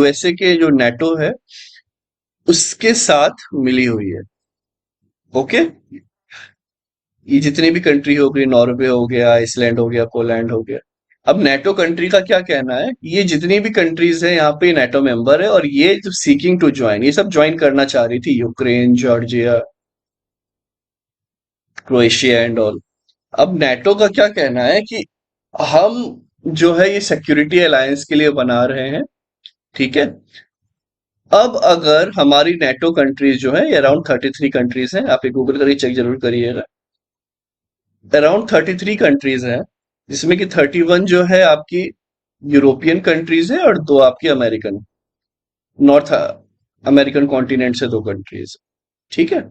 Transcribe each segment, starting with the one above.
USA के जो NATO है उसके साथ मिली हुई है। ओके, ये जितनी भी कंट्री हो गई, नॉर्वे हो गया, आइसलैंड हो गया, पोलैंड हो गया। अब नेटो कंट्री का क्या कहना है, ये जितनी भी कंट्रीज है यहाँ पे नेटो मेंबर है, और ये जो सीकिंग टू ज्वाइन, ये सब ज्वाइन करना चाह रही थी, Ukraine, Georgia, Croatia and all. अब नेटो का क्या कहना है कि हम जो है ये सिक्योरिटी अलायंस के लिए बना रहे हैं, ठीक है। अब अगर हमारी नेटो कंट्रीज जो है, अराउंड 33 कंट्रीज हैं, आप ये गूगल करके चेक जरूर करिएगा। अराउंड 33 कंट्रीज हैं, जिसमें कि 31 जो है आपकी यूरोपियन कंट्रीज है, और दो आपकी अमेरिकन, नॉर्थ अमेरिकन कॉन्टिनेंट से दो कंट्रीज। ठीक है।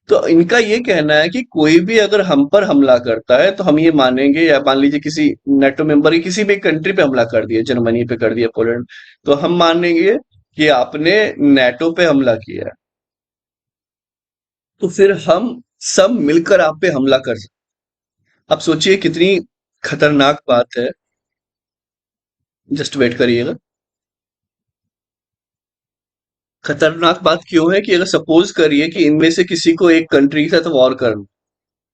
तो इनका ये कहना है कि कोई भी अगर हम पर हमला करता है तो हम ये मानेंगे, या मान लीजिए किसी नेटो मेंबर की किसी भी कंट्री पे हमला कर दिया, जर्मनी पे कर दिया, पोलैंड, तो हम मानेंगे कि आपने नेटो पे हमला किया है। तो फिर हम सब मिलकर आप पे हमला कर सकते। अब सोचिए कितनी खतरनाक बात है। जस्ट वेट करिएगा। खतरनाक बात क्यों है कि अगर सपोज करिए कि इनमें से किसी को एक कंट्री के साथ वॉर करना,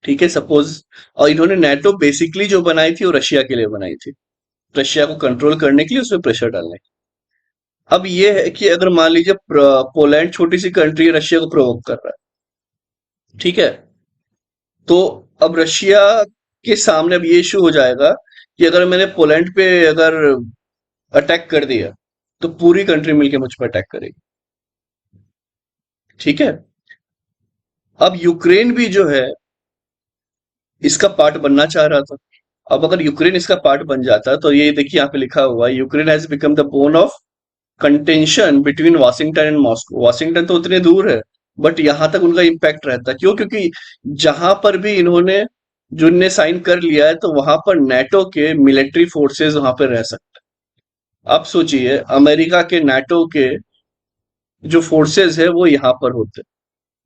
ठीक है, सपोज, और इन्होंने नेटो बेसिकली जो बनाई थी वो रशिया के लिए बनाई थी, रशिया को कंट्रोल करने के लिए, उसमें प्रेशर डालने के लिए। अब ये है कि अगर मान लीजिए पोलैंड छोटी सी कंट्री है, रशिया को प्रोवोक कर रहा है, ठीक है, तो अब रशिया के सामने अब ये इशू हो जाएगा कि अगर मैंने पोलैंड पे अगर अटैक कर दिया तो पूरी कंट्री मिलके मुझ पर अटैक करेगी। ठीक है। अब यूक्रेन भी जो है इसका पार्ट बनना चाह रहा था। अब अगर यूक्रेन इसका पार्ट बन जाता तो ये देखिए यहाँ पे लिखा हुआ है, Ukraine has become the bone of contention between Washington and Moscow. Washington तो उतने दूर है, बट यहां तक उनका इम्पैक्ट रहता है। क्यों? क्योंकि जहां पर भी इन्होंने जिनने साइन कर लिया है तो वहां पर नेटो के मिलिट्री फोर्सेस वहां पर रह सकते हैं। आप सोचिए, अमेरिका के नेटो के जो फोर्सेस है वो यहाँ पर होते हैं,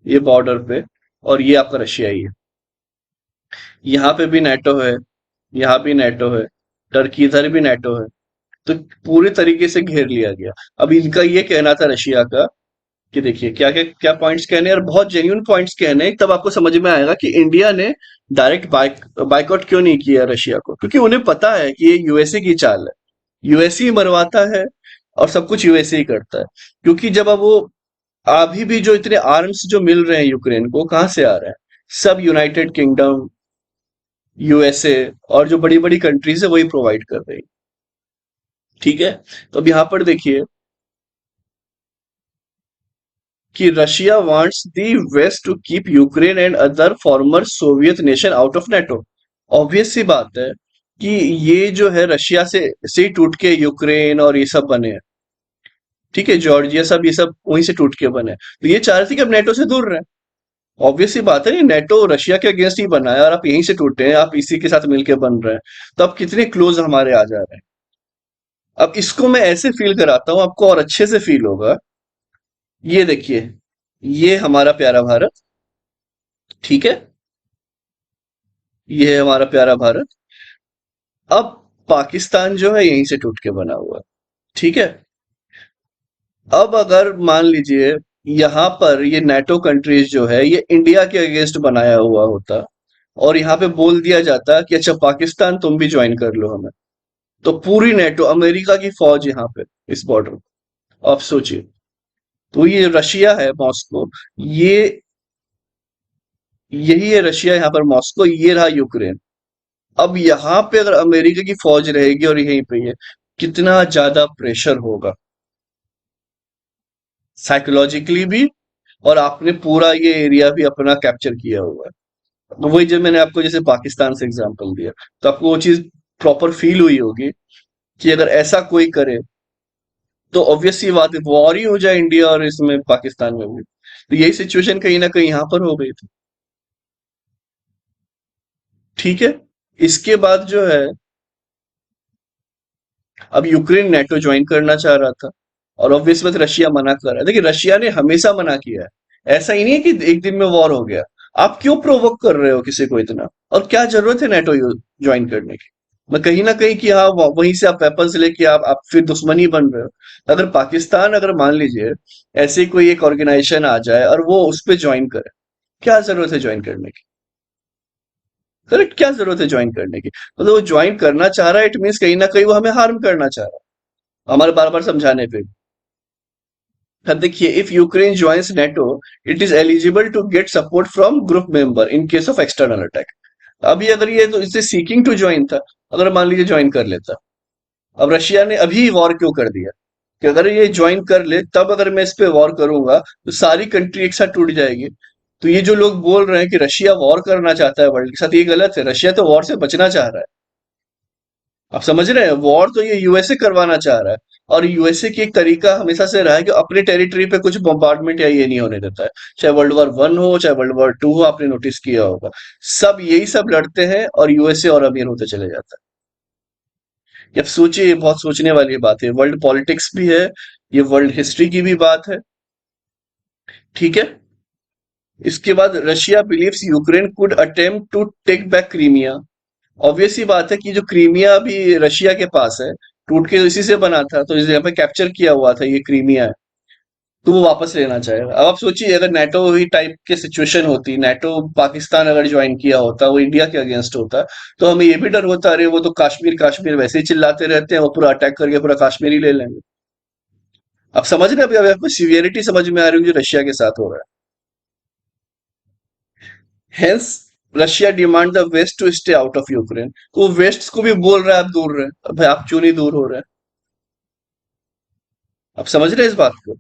ये बॉर्डर पे, और ये आपका रशिया ही है। यहाँ पे भी नेटो है, यहाँ भी नेटो है, टर्की इधर भी नेटो है। तो पूरे तरीके से घेर लिया गया। अब इनका ये कहना था रशिया का कि देखिए क्या क्या क्या पॉइंट्स कहने हैं, और बहुत जेन्युइन पॉइंट्स कहने हैं, तब आपको समझ में आएगा कि इंडिया ने डायरेक्ट बाइकआउट क्यों नहीं किया रशिया को। क्योंकि उन्हें पता है कि ये यूएसए की चाल है, यूएसए ही मरवाता है और सब कुछ यूएसए ही करता है। क्योंकि जब अब वो अभी भी जो इतने आर्म्स जो मिल रहे हैं यूक्रेन को, कहाँ से आ रहे हैं? सब यूनाइटेड किंगडम, यूएसए और जो बड़ी बड़ी कंट्रीज है वही प्रोवाइड कर रही है। ठीक है। तो अब यहाँ पर देखिए कि Russia wants the west to keep Ukraine and other former Soviet nation out of NATO. Obvious सी बात है कि ये जो है रशिया से ही टूट के यूक्रेन और ये सब बने हैं। ठीक है, जॉर्जिया सब, ये सब वहीं से टूट के बने हैं। तो ये चाह रहे थे कि अब नेटो से दूर रहे। ऑब्वियस सी बात है, ये नेटो रशिया के अगेंस्ट ही बना है, और आप यहीं से टूटे हैं, आप इसी के साथ मिलके बन रहे हैं। तो अब कितने क्लोज हमारे आ जा रहे हैं। अब इसको मैं ऐसे फील कराता हूं आपको, और अच्छे से फील होगा। ये देखिए, ये हमारा प्यारा भारत, ठीक है, ये है हमारा प्यारा भारत। अब पाकिस्तान जो है यहीं से टूट के बना हुआ है। ठीक है। अब अगर मान लीजिए यहाँ पर ये नेटो कंट्रीज जो है ये इंडिया के अगेंस्ट बनाया हुआ होता, और यहाँ पे बोल दिया जाता कि अच्छा पाकिस्तान तुम भी ज्वाइन कर लो हमें, तो पूरी नेटो, अमेरिका की फौज यहाँ पे इस बॉर्डर, आप सोचिए। तो ये रशिया है, मॉस्को, ये यही है रशिया, यहाँ पर मॉस्को, ये रहा यूक्रेन। अब यहाँ पे अगर अमेरिका की फौज रहेगी और यहीं पे है, कितना ज्यादा प्रेशर होगा साइकोलॉजिकली भी, और आपने पूरा ये एरिया भी अपना कैप्चर किया हुआ है। तो वही जब मैंने आपको जैसे पाकिस्तान से एग्जांपल दिया, तो आपको वो चीज प्रॉपर फील हुई होगी कि अगर ऐसा कोई करे तो ऑब्वियस सी बात है वॉर ही हो जाए इंडिया और इसमें पाकिस्तान में भी। तो यही सिचुएशन कहीं ना कहीं यहाँ पर हो गई थी। ठीक है। इसके बाद जो है, अब यूक्रेन नेटो ज्वाइन करना चाह रहा था, और ऑब्वियस बात रशिया मना कर रहा है। देखिए रशिया ने हमेशा मना किया है, ऐसा ही नहीं है कि एक दिन में वॉर हो गया। आप क्यों प्रोवोक कर रहे हो किसी को इतना, और क्या जरूरत है नेटो ज्वाइन करने की? मैं कहीं ना कहीं कि हाँ वहीं से आप वेपन्स लेके आप फिर दुश्मनी बन रहे हो। अगर पाकिस्तान, अगर मान लीजिए ऐसे कोई एक ऑर्गेनाइजेशन आ जाए और वो उस पे ज्वाइन करे, क्या जरूरत है ज्वाइन करने की? करेक्ट, क्या जरूरत है ज्वाइन करने की? मतलब वो ज्वाइन करना चाह रहा है, इट मीन्स कहीं ना कहीं वो हमें हार्म करना चाह रहा है, हमारे बार बार समझाने पे। अब देखिए, if Ukraine joins NATO, it is eligible to get support from group member in case of external attack. अभी अगर ये तो इसे सीकिंग टू ज्वाइन था, अगर मान लीजिए ज्वाइन कर लेता, अब रशिया ने अभी वॉर क्यों कर दिया कि अगर ये ज्वाइन कर ले तब अगर मैं इस पे वॉर करूंगा तो सारी कंट्री एक साथ टूट जाएगी। तो ये जो लोग बोल रहे हैं कि रशिया वॉर करना चाहता है वर्ल्ड के साथ, ये गलत है। रशिया तो वॉर से बचना चाह रहा है। आप समझ रहे हैं, वॉर तो ये यूएसए करवाना चाह रहा है। और यूएसए की एक तरीका हमेशा से रहा है कि अपने टेरिटरी पे कुछ बम्बार्डमेंट या ये नहीं होने देता है। चाहे वर्ल्ड वॉर 1 हो, चाहे वर्ल्ड वॉर 2 हो, आपने नोटिस किया होगा। सब यही सब लड़ते हैं और यूएसए और अमीर होते चले जाता है। अब सोचिए, ये बहुत सोचने वाली बात है, वर्ल्ड पॉलिटिक्स भी है, ये वर्ल्ड हिस्ट्री की भी बात है। ठीक है। इसके बाद Russia believes Ukraine could attempt to take back Crimea. Obvious सी बात है कि जो क्रीमिया अभी रशिया के पास है, टूट के इसी से बना था, तो इस जगह पे कैप्चर किया हुआ था, ये क्रीमिया है, तो वो वापस लेना चाहेगा। अब आप सोचिए, अगर नेटो ही टाइप की सिचुएशन होती, नेटो पाकिस्तान अगर ज्वाइन किया होता, वो इंडिया के अगेंस्ट होता, तो हमें ये भी डर होता, अरे वो तो कश्मीर कश्मीर वैसे ही चिल्लाते रहते हैं, वो पूरा अटैक करके पूरा कश्मीर ही ले लेंगे। आप समझ रहे हैं, अभी अभी आपको सीवियरिटी समझ में आ रही होगी जो रशिया के साथ हो रहा है। Hence Russia demand the west to stay out of Ukraine. तो वो वेस्ट को भी बोल रहा है आप दूर रहे, अब भाई आप क्यों नहीं दूर हो रहे हैं? आप समझ रहे हैं इस बात को?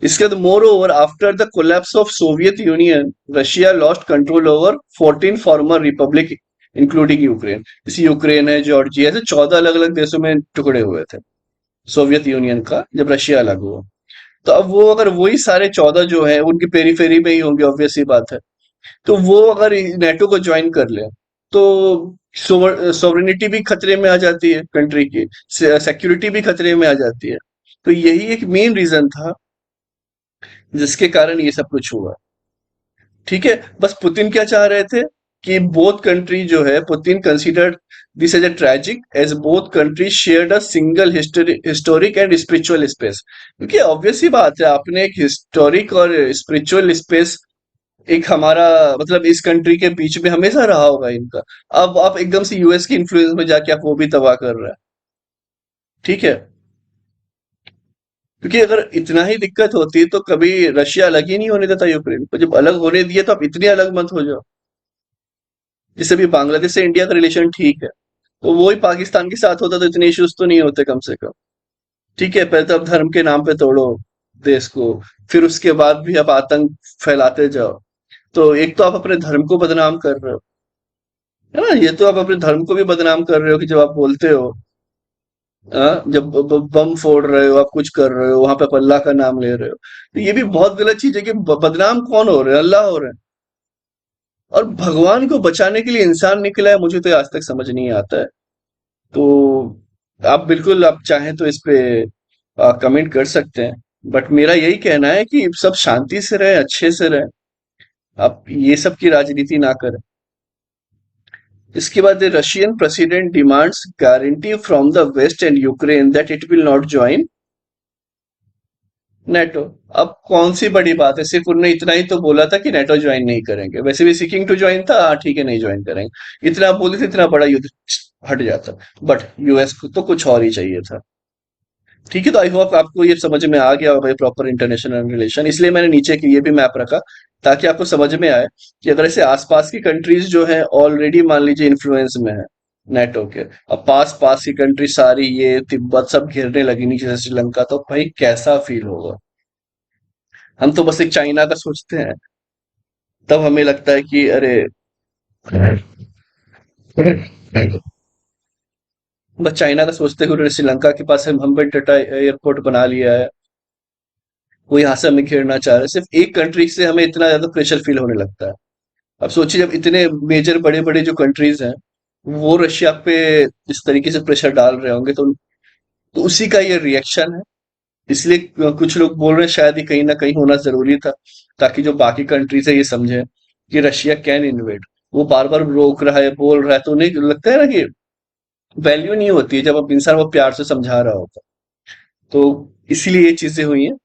इसके बाद more over after the collapse of Soviet union, Russia lost control over 14 farmer Republic including Ukraine. जैसे यूक्रेन है, जॉर्जिया, ऐसे 14 अलग अलग देशों में टुकड़े हुए थे सोवियत यूनियन का जब रशिया अलग हुआ। तो अब वो अगर वही सारे 14 जो है उनकी पेरीफेरी में ही होंगे, ऑब्वियस सी बात है। तो वो अगर नेटो को ज्वाइन कर ले तो सोवरेनिटी भी खतरे में आ जाती है कंट्री की, सिक्योरिटी भी खतरे में आ जाती है। तो यही एक मेन रीजन था जिसके कारण ये सब कुछ हुआ। ठीक है। बस पुतिन क्या चाह रहे थे कि बोथ कंट्री जो है, Putin considered this as a tragic as both country shared a single historic and spiritual space. क्योंकि ऑब्वियस ही बात है, आपने एक हिस्टोरिक और स्पिरिचुअल स्पेस एक हमारा, मतलब इस कंट्री के बीच में हमेशा रहा होगा इनका। अब आप एकदम से यूएस की इन्फ्लुएंस में जाके आप वो भी तबाह कर रहे हैं। ठीक है। क्योंकि अगर इतना ही दिक्कत होती तो कभी रशिया अलग ही नहीं होने देता यूक्रेन को। जब अलग होने दिए तो आप इतने अलग मत हो जाओ। जैसे भी बांग्लादेश से इंडिया का रिलेशन ठीक है, तो वो ही पाकिस्तान के साथ होता तो इतने इश्यूज तो नहीं होते कम से कम। ठीक है, पहले तो आप धर्म के नाम पे तोड़ो देश को, फिर उसके बाद भी आप आतंक फैलाते जाओ। तो एक तो आप अपने धर्म को बदनाम कर रहे हो, है ना? ये तो आप अपने धर्म को भी बदनाम कर रहे हो कि जब आप बोलते हो, जब बम फोड़ रहे हो, आप कुछ कर रहे हो, वहां पे आप अल्लाह का नाम ले रहे हो। तो ये भी बहुत गलत चीज है कि बदनाम कौन हो रहे हैं? अल्लाह हो रहे हैं। और भगवान को बचाने के लिए इंसान निकला है, मुझे तो आज तक समझ नहीं आता है। तो आप बिल्कुल, आप चाहें तो इस पे कमेंट कर सकते हैं, बट मेरा यही कहना है कि सब शांति से रहे, अच्छे से रहे, आप ये सब की राजनीति ना करें। इसके बाद Russian president demands guarantee from the west and Ukraine that it will not join NATO. अब कौन सी बड़ी बात है, सिर्फ उनने इतना ही तो बोला था कि नेटो ज्वाइन नहीं करेंगे, वैसे भी सीकिंग टू ज्वाइन था, हाँ ठीक है नहीं ज्वाइन करेंगे, इतना बोले थे, इतना बड़ा युद्ध हट जाता। बट यूएस को तो कुछ और ही चाहिए था। ठीक है, तो आई होप आपको ये समझ में आ गया होगा प्रॉपर इंटरनेशनल रिलेशन, इसलिए मैंने नीचे की ये भी मैप रखा ताकि आपको समझ में आए कि अगर ऐसे आसपास की कंट्रीज जो है ऑलरेडी मान लीजिए इन्फ्लुएंस में है नेटो के, अब पास पास की कंट्री सारी ये तिब्बत सब घेरने लगी नीचे से श्रीलंका, तो भाई कैसा फील होगा? हम तो बस एक चाइना का सोचते हैं, तब हमें लगता है कि अरे, बस चाइना का सोचते हुए श्रीलंका के पास हम टटा एयरपोर्ट बना लिया है, वो यहाँ से हमें घेरना चाह रहा है। सिर्फ एक कंट्री से हमें इतना ज्यादा प्रेशर फील होने लगता है। अब सोचिए, जब इतने मेजर बड़े बड़े जो कंट्रीज हैं वो रशिया पे इस तरीके से प्रेशर डाल रहे होंगे, तो उसी का ये रिएक्शन है। इसलिए कुछ लोग बोल रहे हैं शायद ये कहीं ना कहीं होना जरूरी था, ताकि जो बाकी कंट्रीज है ये समझे कि रशिया कैन इन्वेड। वो बार बार रोक रहा है, बोल रहा है, तो उन्हें लगता है ना कि वैल्यू नहीं होती है जब अब इंसान वो प्यार से समझा रहा होता। तो इसीलिए ये चीजें हुई हैं।